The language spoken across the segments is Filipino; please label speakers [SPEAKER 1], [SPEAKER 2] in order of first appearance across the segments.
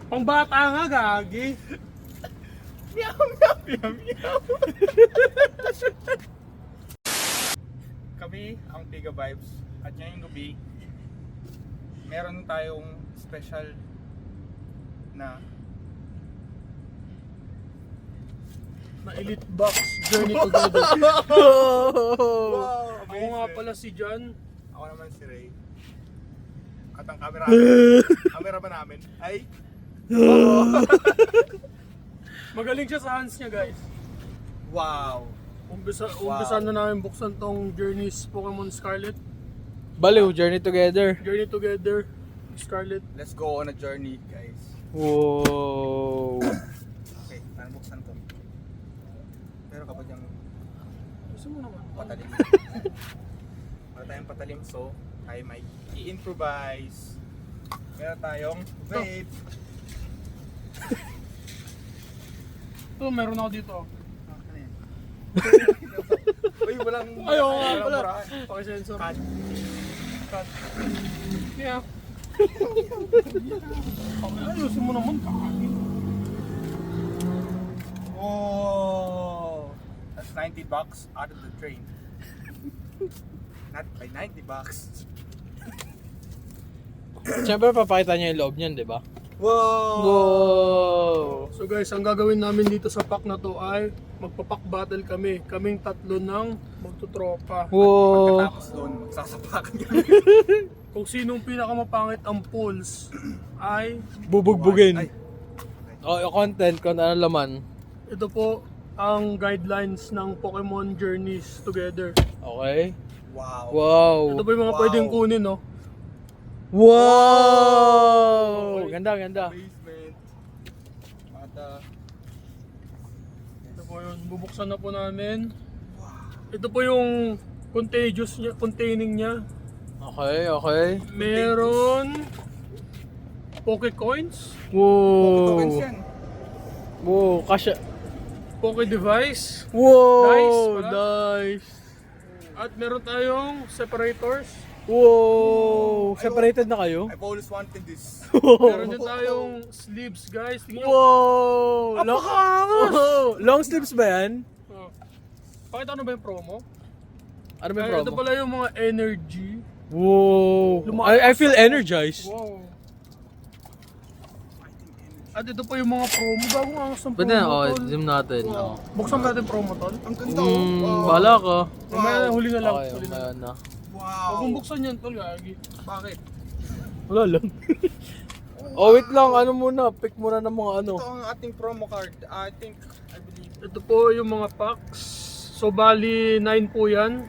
[SPEAKER 1] Pang bata nga, gagi.
[SPEAKER 2] Meow, meow, meow, meow. Kami ang Piga Vibes at ngayong gabi meron tayong special na
[SPEAKER 1] Elite Box Journey Together.
[SPEAKER 2] wow,
[SPEAKER 1] Ako nga pala si John.
[SPEAKER 2] Ako naman si Ray. At ang camera ba namin ay
[SPEAKER 1] Magaling siya sa hands niya, guys.
[SPEAKER 2] wow.
[SPEAKER 1] Umpisa na namin buksan tong Journeys Pokemon Scarlet.
[SPEAKER 3] Baliw, journey together.
[SPEAKER 1] Journey Together Scarlet.
[SPEAKER 2] Let's go on a journey, guys.
[SPEAKER 3] Wow.
[SPEAKER 2] Okay, paano buksan to? Pero kapag yung
[SPEAKER 1] Gusto mo naman.
[SPEAKER 2] patalim. Para tayong patalim, so tayo may i-improvise. Meron tayong vape.
[SPEAKER 1] Ito, meron ako dito.
[SPEAKER 2] Uy, walang
[SPEAKER 1] Ayaw nga
[SPEAKER 2] walang
[SPEAKER 1] pala.
[SPEAKER 2] murahan.
[SPEAKER 1] Pakisensor.
[SPEAKER 2] Cut.
[SPEAKER 1] Cut. Yeah. Ayusin mo naman, kaki.
[SPEAKER 2] Oh, that's $90 out of the train. Not by $90.
[SPEAKER 3] Siyempre, papakita niya yung loob niyan, di ba?
[SPEAKER 2] Wow!
[SPEAKER 3] Wow!
[SPEAKER 1] So guys, ang gagawin namin dito sa pack na to ay magpapak battle kami. Kaming tatlo ng magtutropa.
[SPEAKER 3] Wow!
[SPEAKER 2] Pagkatapos doon, magsasapakan kami.
[SPEAKER 1] Kung sinong pinakamapangit ang polls ay
[SPEAKER 3] Bubugbugin.
[SPEAKER 2] Ay,
[SPEAKER 3] O, yung content, kung ano laman.
[SPEAKER 1] ito po ang guidelines ng Pokemon Journeys Together.
[SPEAKER 3] Okay?
[SPEAKER 2] wow.
[SPEAKER 3] Wow!
[SPEAKER 1] Ito po yung mga
[SPEAKER 2] Wow.
[SPEAKER 1] pwedeng kunin, no?
[SPEAKER 3] Wow! Ganda, ganda.
[SPEAKER 2] Basement. At
[SPEAKER 1] Ito po yun. Bubuksan na po namin. Ito po yung contagious niya, containing niya.
[SPEAKER 3] Okay, okay.
[SPEAKER 1] Meron Pokecoins,
[SPEAKER 2] tokens
[SPEAKER 3] Wow!
[SPEAKER 2] yan.
[SPEAKER 3] Wow, kasya.
[SPEAKER 1] Poke Device,
[SPEAKER 3] Wow!
[SPEAKER 1] Nice pala.
[SPEAKER 3] Nice!
[SPEAKER 1] at meron tayong separators.
[SPEAKER 3] Wow! Separated na kayo?
[SPEAKER 2] I've always wanted this.
[SPEAKER 1] Meron din tayong sleeves, guys. Tingnan nyo.
[SPEAKER 3] Wow! Long,
[SPEAKER 1] Apakangas!
[SPEAKER 3] oh, long sleeves ba yan?
[SPEAKER 1] Oh. Pakita ano ba yung promo?
[SPEAKER 3] Ano ba yung
[SPEAKER 1] Ito
[SPEAKER 3] promo?
[SPEAKER 1] pala yung mga energy.
[SPEAKER 3] Wow! I feel energized.
[SPEAKER 1] Wow. At ito po yung mga promo. Bagong angas ng promo,
[SPEAKER 3] Pwede na, oh,
[SPEAKER 1] tol.
[SPEAKER 3] zoom natin.
[SPEAKER 1] Wow.
[SPEAKER 3] Oh.
[SPEAKER 1] Buksan natin promo, tol.
[SPEAKER 2] Ang ganda oh. Wow.
[SPEAKER 3] Bahala ka.
[SPEAKER 1] Mamaya na, huli na lang.
[SPEAKER 3] Okay,
[SPEAKER 1] Huli na.
[SPEAKER 3] mamaya na.
[SPEAKER 2] Wow.
[SPEAKER 1] Huwag mong buksan yan, tol. Gagi.
[SPEAKER 2] Bakit?
[SPEAKER 3] Wala lang. Oh, wait lang. Ano muna? Pick muna ng mga ano.
[SPEAKER 2] Ito ang ating promo card. I believe.
[SPEAKER 1] Ito po yung mga packs. So, bali 9 po yan.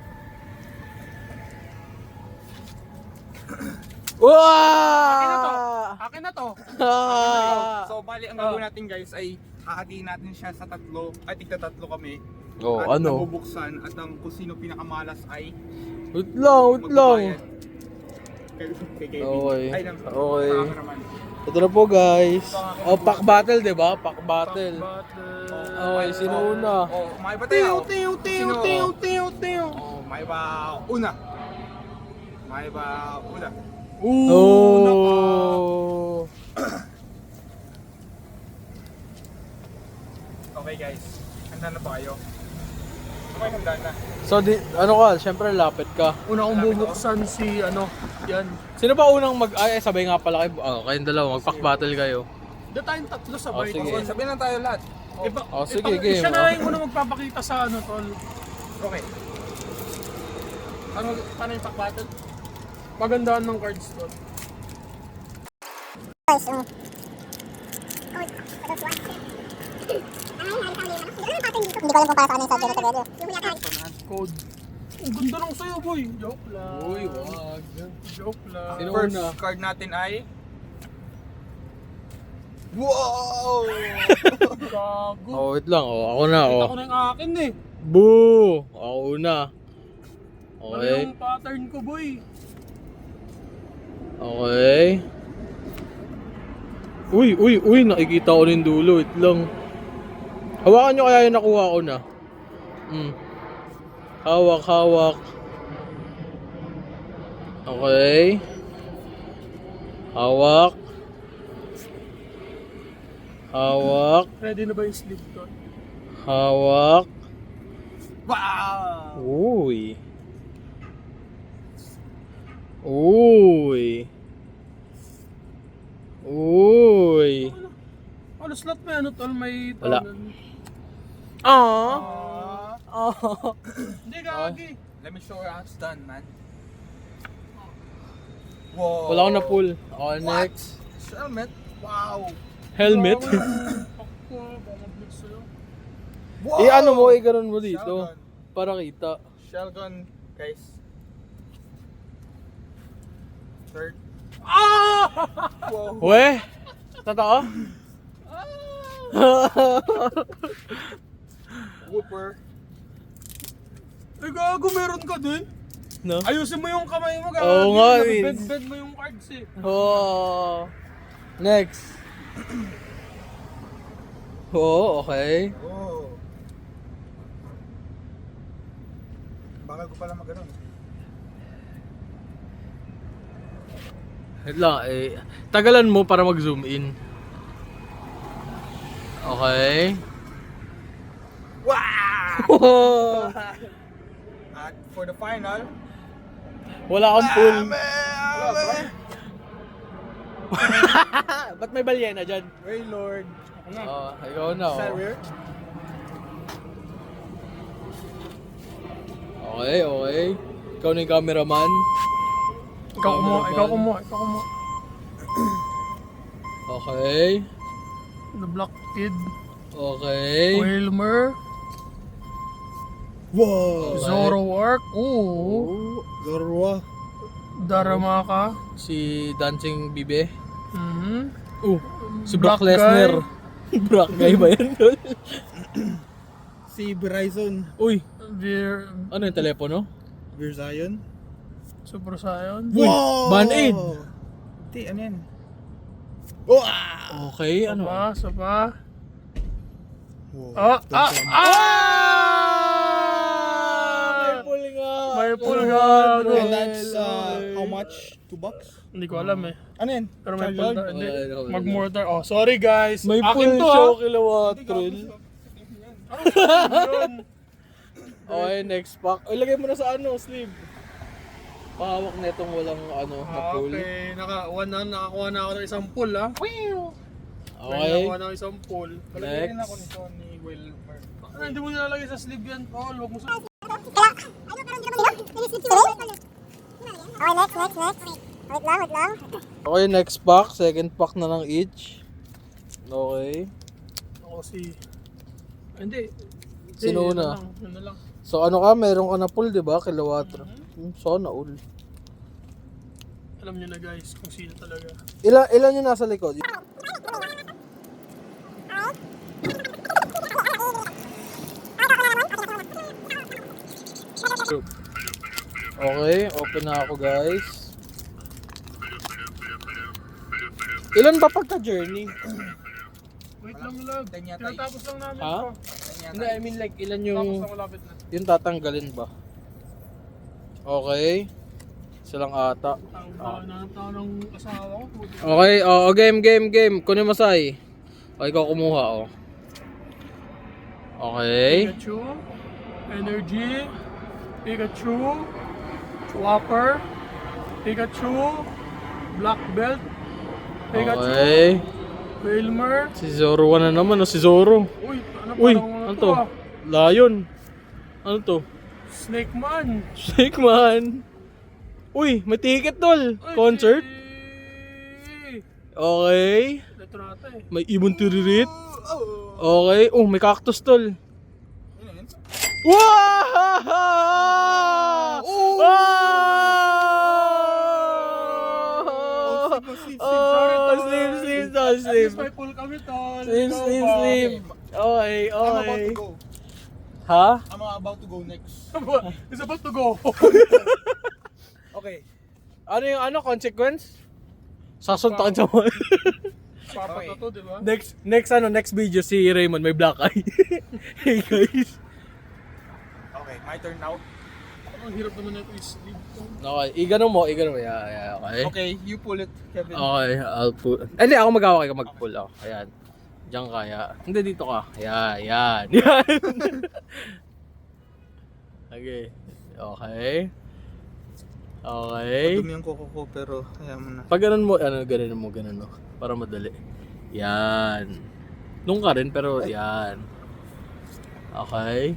[SPEAKER 3] Wow!
[SPEAKER 1] Akin na to.
[SPEAKER 2] So, bali ang gagawin natin guys ay hahatiin natin siya sa tatlo. Ay, tigta tatlo kami.
[SPEAKER 3] Oh,
[SPEAKER 2] at
[SPEAKER 3] ano?
[SPEAKER 2] nabubuksan at ang kung sino pinakamalas ay
[SPEAKER 3] Wait lang, wait lang.
[SPEAKER 2] magbabayad. Kay Kevin.
[SPEAKER 3] Okay.
[SPEAKER 2] Ay, ng
[SPEAKER 3] Okay.
[SPEAKER 2] cameraman.
[SPEAKER 3] Ito na po guys. Oh, pack battle, di ba? Pack battle.
[SPEAKER 1] Battle.
[SPEAKER 3] Okay, sino una?
[SPEAKER 2] Oh, may ba tayo?
[SPEAKER 1] Tiyo,
[SPEAKER 2] Sino?
[SPEAKER 1] tiyo.
[SPEAKER 2] Oh, may ba una? May ba una?
[SPEAKER 3] Oh!
[SPEAKER 2] Okay guys, handa na ba kayo? Okay, handa na.
[SPEAKER 3] So, ano ka? Siyempre, lapit ka.
[SPEAKER 1] Una kong bubuksan si ano, yan.
[SPEAKER 3] Sino ba unang ay, sabay nga pala kayo. Oh, kayong dalawa, mag-pack battle kayo.
[SPEAKER 1] Dito tayong tatlo sabay.
[SPEAKER 3] Oh, sige.
[SPEAKER 1] tol.
[SPEAKER 2] Sabihin lang tayo lahat.
[SPEAKER 3] Oh, sige, game.
[SPEAKER 1] Siya na lang yung unang magpapakita sa ano, tol.
[SPEAKER 2] Okay.
[SPEAKER 1] Paano yung pack battle? Magandaan ng cards, tol.
[SPEAKER 4] Hindi ko alam kung para sa ano yung subject together.
[SPEAKER 1] Code. Ang ganda nung sa'yo, boy. Joke lang.
[SPEAKER 3] Uy, wag.
[SPEAKER 1] Joke lang.
[SPEAKER 3] Sino
[SPEAKER 2] First
[SPEAKER 3] una?
[SPEAKER 2] card natin ay... Wow!
[SPEAKER 1] Gago.
[SPEAKER 3] Oh, wait lang. Oh, ako na.
[SPEAKER 1] Kita
[SPEAKER 3] Oh.
[SPEAKER 1] ko na yung akin eh.
[SPEAKER 3] Boo! Ako una.
[SPEAKER 1] Ano
[SPEAKER 3] Okay.
[SPEAKER 1] yung pattern ko, boy?
[SPEAKER 3] Okay. Uy, nakikita ko rin dulo. Wait lang. Hawakan nyo kaya yung nakuha ko na. Hawak. Okay. Hawak. Hawak.
[SPEAKER 1] Ready na ba yung sleeve ko?
[SPEAKER 3] Hawak.
[SPEAKER 2] Wow!
[SPEAKER 3] Uy. Uy. Uy.
[SPEAKER 1] Halos lahat may ano tol, may
[SPEAKER 3] Wala.
[SPEAKER 1] tawanan.
[SPEAKER 3] Aww.
[SPEAKER 2] Ah,
[SPEAKER 1] Hindi gagi.
[SPEAKER 2] let me show you how it's done, man. Wow!
[SPEAKER 3] Wala akong na-pull. Okay, next.
[SPEAKER 2] Helmet? Wow!
[SPEAKER 3] Helmet.
[SPEAKER 1] Ako, baka blitz sa'yo.
[SPEAKER 2] Wow!
[SPEAKER 3] Ano mo, ganun mo dito.
[SPEAKER 2] Shell gun.
[SPEAKER 3] Para kita.
[SPEAKER 2] Shell gun, guys. Third.
[SPEAKER 1] Ah!
[SPEAKER 2] Wow!
[SPEAKER 3] Weh! Totoo?
[SPEAKER 2] Whooper.
[SPEAKER 1] Ay gago, meron ka din?
[SPEAKER 3] No?
[SPEAKER 1] Ayusin mo yung kamay mo, gagi.
[SPEAKER 3] Oo nga, eh.
[SPEAKER 1] Bend mo yung cards eh.
[SPEAKER 3] Oh. Next. Oh, okay.
[SPEAKER 2] Oh. Bakal ko pala mag-ganon.
[SPEAKER 3] Wait lang, tagalan mo para mag-zoom in. Okay.
[SPEAKER 2] Wow! At for the final,
[SPEAKER 3] Wala akong pull.
[SPEAKER 2] wala ba?
[SPEAKER 3] Ba't may balyena dyan?
[SPEAKER 2] Waylord.
[SPEAKER 3] Ikaw na. Oh.
[SPEAKER 2] Sarrier.
[SPEAKER 3] Okay, okay. Ikaw na yung cameraman.
[SPEAKER 1] Ikaw kumuha.
[SPEAKER 3] Okay.
[SPEAKER 1] The Black Kid,
[SPEAKER 3] Okay.
[SPEAKER 1] Whalmer,
[SPEAKER 2] Wow!
[SPEAKER 1] Zoroark, ooh,
[SPEAKER 2] Zorwa.
[SPEAKER 1] Daramaka,
[SPEAKER 3] Si Dancing Bibe.
[SPEAKER 1] mhm,
[SPEAKER 3] Si Brock
[SPEAKER 1] Black
[SPEAKER 3] Lesnar. Brock guy ba yan?
[SPEAKER 2] Si Verizon.
[SPEAKER 3] Uy,
[SPEAKER 1] Vir,
[SPEAKER 3] ano yung telepono?
[SPEAKER 2] Verzion.
[SPEAKER 1] Super Saiyan,
[SPEAKER 3] Uy, Band-Aid.
[SPEAKER 2] Hindi, ano yan?
[SPEAKER 3] Okay, ano?
[SPEAKER 1] Isa pa,
[SPEAKER 2] Wow.
[SPEAKER 3] May pull nga.
[SPEAKER 1] May pull nga.
[SPEAKER 2] And that's how much? $2?
[SPEAKER 1] Hindi ko alam eh.
[SPEAKER 2] Ano yan?
[SPEAKER 1] Pero may pull
[SPEAKER 2] Charizard?
[SPEAKER 1] hindi.
[SPEAKER 3] Wala.
[SPEAKER 1] Mag-mortar. Oh, sorry guys.
[SPEAKER 3] May
[SPEAKER 1] Akin
[SPEAKER 3] pull
[SPEAKER 1] to
[SPEAKER 3] siya,
[SPEAKER 1] ha.
[SPEAKER 3] kilowatt-roll.
[SPEAKER 1] Yun.
[SPEAKER 3] Okay, next pack. O, ilagay mo na sa ano, sleeve. Pahawak na itong walang ano, na pull.
[SPEAKER 1] Okay, nakakuha na ako ng isang pull ha.
[SPEAKER 3] Okay.
[SPEAKER 1] Nakakuha na ako isang pull.
[SPEAKER 2] Palagay rin
[SPEAKER 3] Next.
[SPEAKER 2] ako nito ni Wilmer.
[SPEAKER 1] Hindi mo nilalagay sa sleeve yan, tol. Huwag mo sa...
[SPEAKER 4] Okay, next. Wait lang.
[SPEAKER 3] Okay, next pack. Second pack na lang each. Okay.
[SPEAKER 1] Ako si... Hindi.
[SPEAKER 3] Sino
[SPEAKER 1] Yun
[SPEAKER 3] una?
[SPEAKER 1] Yun na lang.
[SPEAKER 3] So ano ka, meron ka na pull, di ba? Kilowatt. Sana all.
[SPEAKER 1] Alam nyo na guys kung sino talaga.
[SPEAKER 3] Ilan yung nasa likod? Okay, open na ako guys. Ilan ba pagka-journey?
[SPEAKER 1] Wait lang lag.
[SPEAKER 2] Tanya tayo.
[SPEAKER 1] Tinatapos lang namin
[SPEAKER 3] Ha?
[SPEAKER 1] to.
[SPEAKER 3] Hindi, I mean like ilan
[SPEAKER 1] Tapos
[SPEAKER 3] yung
[SPEAKER 1] na malapit na.
[SPEAKER 3] tatanggalin ba? Okay. Silang ata.
[SPEAKER 1] Nanap na ako ng asawa ko.
[SPEAKER 3] Okay, game. Kunin mo say. Okay, ikaw kumuha oh. Okay.
[SPEAKER 1] Pikachu, Energy, Pikachu, Whopper, Pikachu, Black Belt, Pikachu,
[SPEAKER 3] Okay.
[SPEAKER 1] Wilmer.
[SPEAKER 3] Si Zoro na naman, si Zoro.
[SPEAKER 1] Uy,
[SPEAKER 3] Uy,
[SPEAKER 1] parang
[SPEAKER 3] ano to? Lion. Ano to?
[SPEAKER 1] Snake Man.
[SPEAKER 3] Shake man. Uy, may ticket tol.
[SPEAKER 1] Uy,
[SPEAKER 3] Concert. Okay.
[SPEAKER 1] Ito na ata eh.
[SPEAKER 3] May ibon tiririt. Okay. Oh, may cactus tol.
[SPEAKER 2] Yun na yun.
[SPEAKER 3] Wow! Sleep.
[SPEAKER 1] At least may pull kami tol.
[SPEAKER 3] Sleep. Okay.
[SPEAKER 2] I'm about to go.
[SPEAKER 3] Ha?
[SPEAKER 2] I'm about to go next.
[SPEAKER 1] It's about to go.
[SPEAKER 2] Okay.
[SPEAKER 3] Ano yung consequence? Sasuntakan sa mga.
[SPEAKER 1] Papat na to, di ba?
[SPEAKER 3] Next video si Raymond may black eye. Hey guys.
[SPEAKER 2] Okay, my turn now.
[SPEAKER 1] Ang hirap naman na ito i-sleep.
[SPEAKER 3] Okay, igano mo. Yeah, okay.
[SPEAKER 2] Okay, you pull it, Kevin.
[SPEAKER 3] Okay, I'll pull. Hindi, ako mag-awak, ikaw mag-pull ako. Ayan. Diyan kaya. Hindi, dito ka. Ayan, yan. Yan. Okay. Okay. Okay.
[SPEAKER 2] Madumi ang kuko ko, pero kaya mo na.
[SPEAKER 3] Pag ganun mo, ganun mo. Para madali. Yan. Nung ka rin, pero yan. Okay.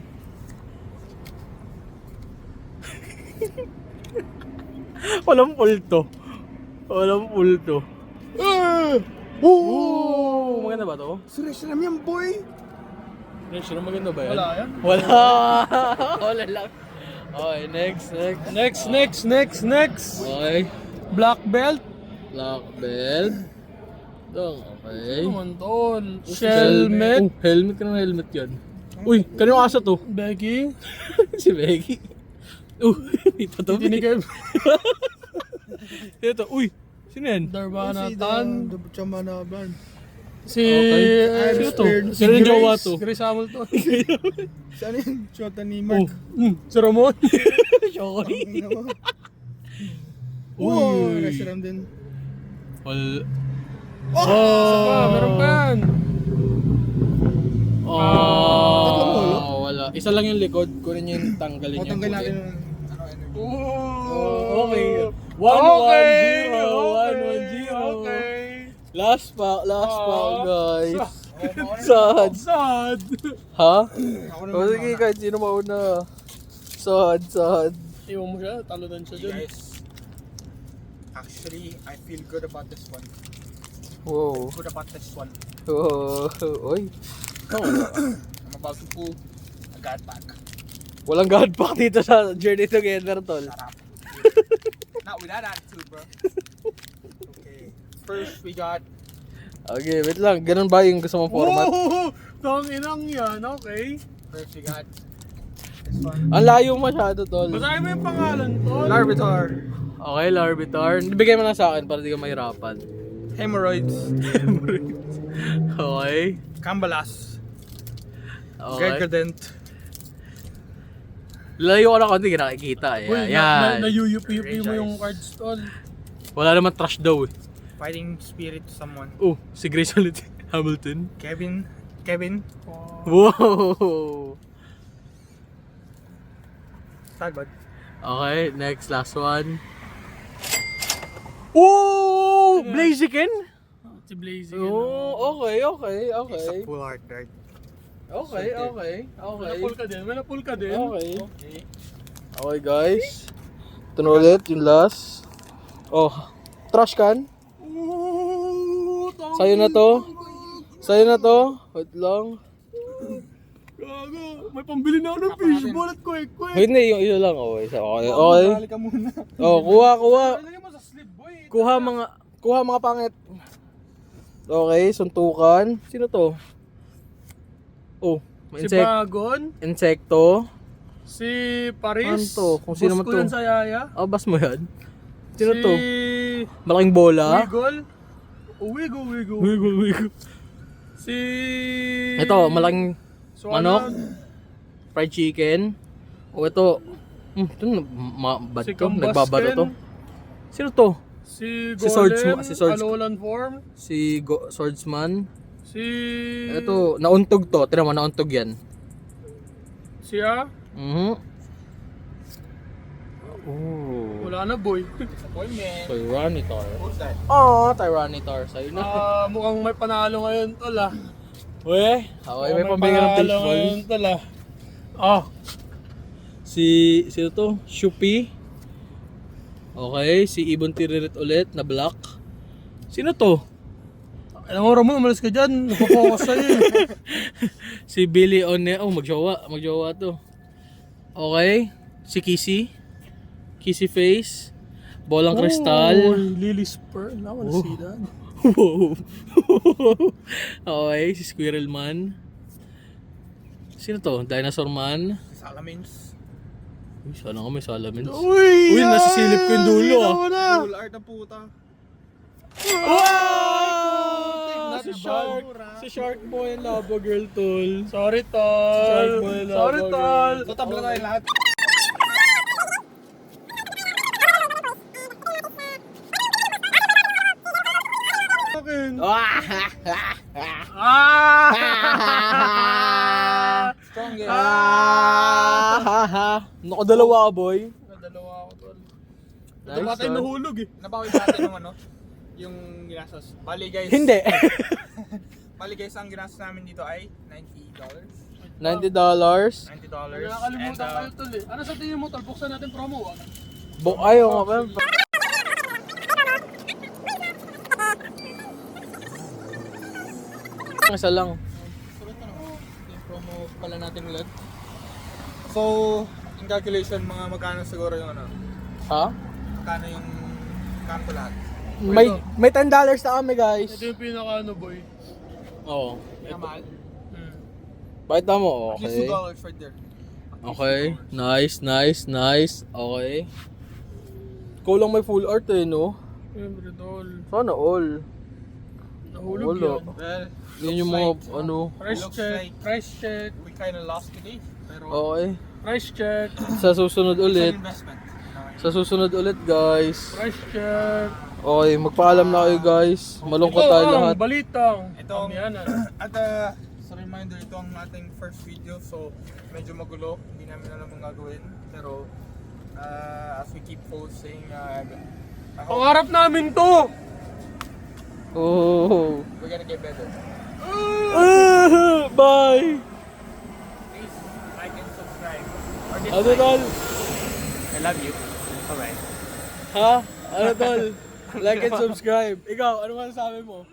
[SPEAKER 3] Walang pulto. Walang pulto. Maganda ba to?
[SPEAKER 2] Suresh lang yan, boy!
[SPEAKER 3] Sure, maganda ba yan?
[SPEAKER 1] Wala yan.
[SPEAKER 3] Wala. Wala lang. Okay, next. Okay.
[SPEAKER 1] Black belt.
[SPEAKER 3] Black belt. Dong, okay.
[SPEAKER 1] Ano man tol? Helmet.
[SPEAKER 3] Oh, helmet ka ng helmet yan. Uy, kanino asa to?
[SPEAKER 1] Becky.
[SPEAKER 3] Si Becky. Ito to.
[SPEAKER 1] Hindi kayo.
[SPEAKER 3] Ito, uy. Sino yan?
[SPEAKER 1] Darbanatan.
[SPEAKER 2] Chamanaban.
[SPEAKER 1] Si...
[SPEAKER 3] Okay.
[SPEAKER 1] Sino to?
[SPEAKER 3] Sino yung jowa to?
[SPEAKER 1] Grace Hamilton.
[SPEAKER 2] Saan yung shota ni
[SPEAKER 1] Oh. Si Ramon.
[SPEAKER 3] Shokoy.
[SPEAKER 2] Uy! Restaurant din.
[SPEAKER 3] Wal...
[SPEAKER 1] Meron pa yan.
[SPEAKER 3] Wala. Isa lang yung likod. Kunin niyo yung tanggalin niyo.
[SPEAKER 2] Tanggal natin
[SPEAKER 3] puti.
[SPEAKER 2] yung
[SPEAKER 3] Okay. 1-1-0.
[SPEAKER 1] Okay.
[SPEAKER 3] Last pack, guys. Sad.
[SPEAKER 1] Sad.
[SPEAKER 3] Ha?
[SPEAKER 2] Ako
[SPEAKER 3] O sige, kahit sino mauna. Sad.
[SPEAKER 1] Iwan mo siya. Talunan siya dyan.
[SPEAKER 2] Guys, actually, I feel good about this one.
[SPEAKER 3] Wow.
[SPEAKER 2] Good about this one.
[SPEAKER 3] Oy.
[SPEAKER 2] I'm about to pull a god pack.
[SPEAKER 3] Walang god pack dito sa Journey Together, tol.
[SPEAKER 2] Not with that attitude, bro. Okay. First, we got
[SPEAKER 3] Okay, wait lang. Ganun ba yung gusto mong format?
[SPEAKER 1] Tang inang yan. Okay.
[SPEAKER 2] this one.
[SPEAKER 3] Ang layo masyado, tol.
[SPEAKER 1] Basahin mo yung pangalan, tol.
[SPEAKER 2] Larvitar.
[SPEAKER 3] Okay, Larvitar. Bigay mo na sa akin para di ka mahirapan.
[SPEAKER 2] Hemorrhoids.
[SPEAKER 3] Okay.
[SPEAKER 2] Cambalas.
[SPEAKER 3] Okay.
[SPEAKER 2] Gergadent.
[SPEAKER 3] Layo ko na konti, hindi nakikita.
[SPEAKER 1] Uy,
[SPEAKER 3] Yan.
[SPEAKER 1] nayuyupi-yupi mo yung cards, tol.
[SPEAKER 3] Wala naman trash daw eh.
[SPEAKER 2] Fighting spirit to someone.
[SPEAKER 3] Oh, si Grace ulit. Hamilton.
[SPEAKER 2] Kevin.
[SPEAKER 3] Wow.
[SPEAKER 2] Tagbad.
[SPEAKER 3] Okay, next, last one. Oh! Blaziken?
[SPEAKER 1] Si Blazing.
[SPEAKER 3] Oh, okay.
[SPEAKER 2] It's a full art card.
[SPEAKER 3] Okay.
[SPEAKER 1] May napul ka din.
[SPEAKER 3] Okay.
[SPEAKER 2] Okay.
[SPEAKER 3] Okay, guys. Ito na ulit, yung last. Oh, trash can. Sa'yo na to. Wait lang.
[SPEAKER 1] Gago. May pambili na ako ng fishball at quick.
[SPEAKER 3] Hindi, yung isa lang. Okay. Okay.
[SPEAKER 2] Balik ka muna.
[SPEAKER 3] Oh, kuha.
[SPEAKER 1] Lagyan mo sa slip, boy.
[SPEAKER 3] Kuha mga pangit. Okay, suntukan. Sino to? Oh,
[SPEAKER 1] Si Bagon.
[SPEAKER 3] insekto.
[SPEAKER 1] Si Paris.
[SPEAKER 3] Ano to? Kung sino man
[SPEAKER 1] Boss ko
[SPEAKER 3] to.
[SPEAKER 1] yan sa Yaya.
[SPEAKER 3] Oh, bas mo yan. Sino
[SPEAKER 1] si
[SPEAKER 3] to? Malaking bola.
[SPEAKER 1] Wiggle. Wiggle.
[SPEAKER 3] Wiggle.
[SPEAKER 1] Si...
[SPEAKER 3] Ito, malaking
[SPEAKER 1] Swallow.
[SPEAKER 3] manok. Fried chicken. O ito. Ito, ba't
[SPEAKER 1] Si
[SPEAKER 3] to?
[SPEAKER 1] Kambasken.
[SPEAKER 3] Nagbabato to. Sino to?
[SPEAKER 1] Si
[SPEAKER 3] Si
[SPEAKER 1] Golem.
[SPEAKER 3] si Swords-
[SPEAKER 1] Alolan form.
[SPEAKER 3] Si Swordsman.
[SPEAKER 1] Si...
[SPEAKER 3] Ito, nauntog to. Tira mo, nauntog yan.
[SPEAKER 1] Siya.
[SPEAKER 3] Oh.
[SPEAKER 1] Wala na, boy.
[SPEAKER 2] Disappointment.
[SPEAKER 3] Tyranitar.
[SPEAKER 2] Who's that?
[SPEAKER 3] Oh, Tyranitar. Sa'yo na.
[SPEAKER 1] Mukhang may panalo ngayon, tol ah.
[SPEAKER 3] Okay, may pambigay ng
[SPEAKER 1] panalo
[SPEAKER 3] baseball.
[SPEAKER 1] ngayon, tol ah.
[SPEAKER 3] Sino to? Shupi. Okay, si Ibon Tiririt ulit na black. Sino to?
[SPEAKER 1] Alam mo, Ramon, umalis ka dyan. Napapokus sa'yo eh.
[SPEAKER 3] Si Billy One. Oh, magjowa to. Okay, si Kissy Face. Bolang Kristal.
[SPEAKER 1] Oh, Lily Spur. I wanna see that.
[SPEAKER 3] Wow. Okay, si Squirrel Man. Sino to? Dinosaur Man.
[SPEAKER 2] Salamins.
[SPEAKER 3] Uy, sana nga may salamins.
[SPEAKER 1] Uy,
[SPEAKER 3] nasisilip ko yung dulo ah.
[SPEAKER 2] Full art na puta.
[SPEAKER 3] Wow!
[SPEAKER 1] Si Shark.
[SPEAKER 3] Si Shark Boy and Lava Girl, tol.
[SPEAKER 1] Sorry, tol.
[SPEAKER 3] Shark boy, lava
[SPEAKER 1] Sorry, tol.
[SPEAKER 3] girl.
[SPEAKER 2] Totabla tayo lahat.
[SPEAKER 1] namin.
[SPEAKER 2] Strongest.
[SPEAKER 3] Nakadalawa ka, boy.
[SPEAKER 1] Nadalawa ako tol.
[SPEAKER 3] Nice,
[SPEAKER 1] Ito ba tayo
[SPEAKER 3] tol.
[SPEAKER 1] nahulog eh.
[SPEAKER 2] Nabawi natin yung ano, yung ginastos. Bali guys.
[SPEAKER 3] Hindi.
[SPEAKER 2] Bali guys, ang ginastos namin dito ay $90.
[SPEAKER 3] $90.
[SPEAKER 2] $90.
[SPEAKER 1] Nakakalimutan kayo tol eh. Ano sa tingin mo tol? Buksan natin promo. Wag.
[SPEAKER 3] Ayaw nga ba? Isa lang.
[SPEAKER 2] Yung promo pala natin ulit. So, in calculation, mga magkano siguro yung ano?
[SPEAKER 3] Ha?
[SPEAKER 2] Magkano yung kanto lahat?
[SPEAKER 3] May $10 na kami, guys.
[SPEAKER 1] Ito yung pinaka ano boy.
[SPEAKER 3] Oo.
[SPEAKER 2] Mahal?
[SPEAKER 3] Pakita mo,
[SPEAKER 2] At least
[SPEAKER 3] okay.
[SPEAKER 2] $2 right there.
[SPEAKER 3] Okay. Nice. Okay. Ikaw lang may full art eh, no?
[SPEAKER 1] Siyempre tol.
[SPEAKER 3] Sana all.
[SPEAKER 1] Nahulog
[SPEAKER 3] Wala.
[SPEAKER 1] yan.
[SPEAKER 2] Well,
[SPEAKER 3] Yun yung mga, ano.
[SPEAKER 1] Price
[SPEAKER 2] Looks
[SPEAKER 1] check.
[SPEAKER 2] like-
[SPEAKER 1] Price check.
[SPEAKER 2] we kinda lost today. Pero,
[SPEAKER 3] Okay.
[SPEAKER 1] Price check.
[SPEAKER 3] Sa susunod
[SPEAKER 2] it's an
[SPEAKER 3] ulit.
[SPEAKER 2] investment. Okay.
[SPEAKER 3] Sa susunod ulit, guys.
[SPEAKER 1] Price check.
[SPEAKER 3] Okay, magpaalam na kayo, guys. Malungkot
[SPEAKER 1] Ito
[SPEAKER 3] tayo
[SPEAKER 1] ang
[SPEAKER 3] lahat.
[SPEAKER 1] balitang.
[SPEAKER 2] Itong-
[SPEAKER 1] Pamyanan.
[SPEAKER 2] At sa reminder, ito ang ating first video. So, medyo magulo. Hindi namin alam ang gagawin. Pero, as we keep posting, I hope
[SPEAKER 1] Pangarap namin to.
[SPEAKER 3] Oh.
[SPEAKER 2] we're gonna get better.
[SPEAKER 3] Bye.
[SPEAKER 2] Please, like and subscribe. Or
[SPEAKER 3] Ano,
[SPEAKER 2] dislike.
[SPEAKER 3] tol?
[SPEAKER 2] I love you. Bye-bye.
[SPEAKER 3] Ha? Ano, tol? Like and subscribe. Ikaw, ano masasabi mo?